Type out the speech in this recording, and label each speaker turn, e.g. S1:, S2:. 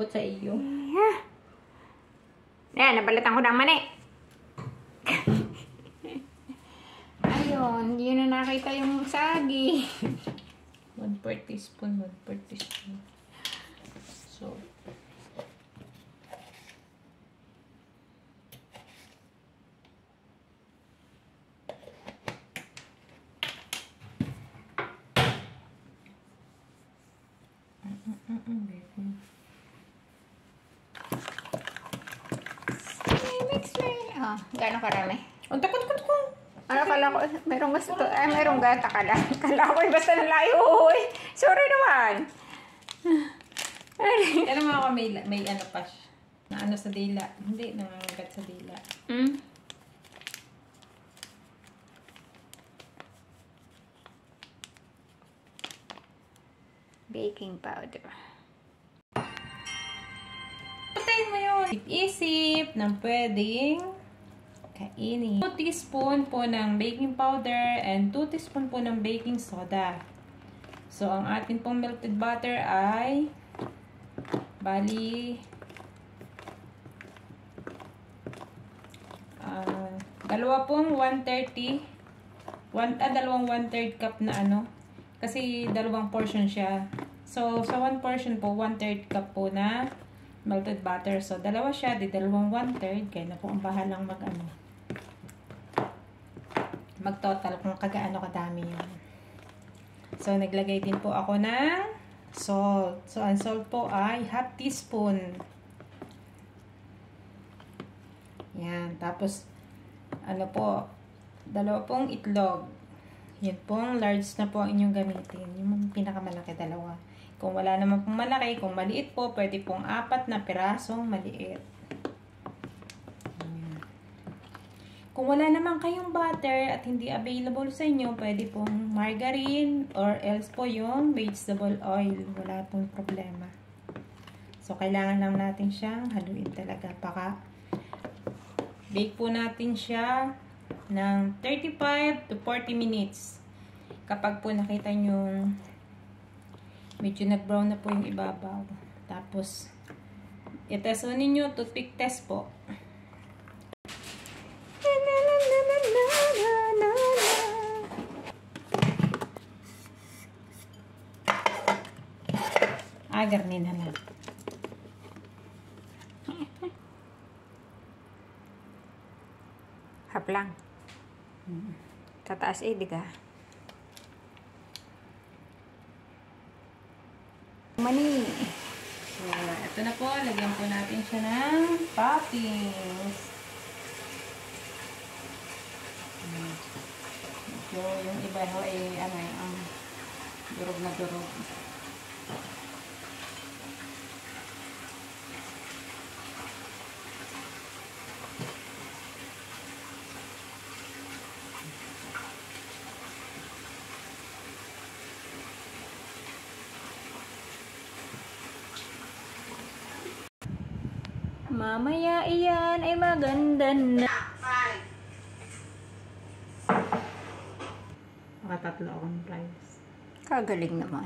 S1: sumulpot sa iyo.
S2: Yan, nabalatan ko ng mani. Ayun, hindi na nakita yung sagi.
S1: 1/4 teaspoon, 1/4 teaspoon. So,
S2: Mix mo. Oh, gano'ng karami?
S1: ang takot ko.
S2: Ano kala ko? Merong gusto to. Ay, merong gata kala. Kala ko basta nalayo. Sorry naman.
S1: Pero mga ka, may ano pa siya. Na ano sa dila. Hindi, nangangagat sa dila.
S2: Baking powder.
S1: Patayin mo yun. Isip ng pwedeng kainin. 2 teaspoon po ng baking powder and 2 teaspoon po ng baking soda. So, ang atin pong melted butter ay bali dalawa pong 1/3 dalawang 1/3 cup na ano kasi dalawang portion siya. So, sa 1 portion po 1/3 cup po na melted butter. So, dalawa siya, di dalawang 1/3. Kaya na po ang bahalang mag-total kung kagaano kadami yun. So, naglagay din po ako ng salt. So, ang salt po ay half teaspoon. Yan. Tapos, ano po, dalawa pong itlog. Yan pong large na po ang inyong gamitin. Yung pinakamalaki, dalawa. Kung wala naman pong malaki, kung maliit po, pwede pong 4 na pirasong maliit. Ayan. Kung wala naman kayong butter at hindi available sa inyo, pwede pong margarine or else po yung vegetable oil. Wala pong problema. So, kailangan lang natin siyang haluin talaga. Bake po natin siya ng 35 to 40 minutes. Kapag po nakita nyo medyo nag-brown na po yung ibabaw. Tapos, i-test po ninyo, toothpick test po. Garnin na lang.
S2: Hap lang. Tataas di ka. Mani.
S1: So, ito na po. Lagyan po natin siya ng toppings. So, yung iba ho ay durog na durog.
S2: Mamaya iyan ay maganda na.
S1: Makatatlo akong fries.
S2: Kagaling naman.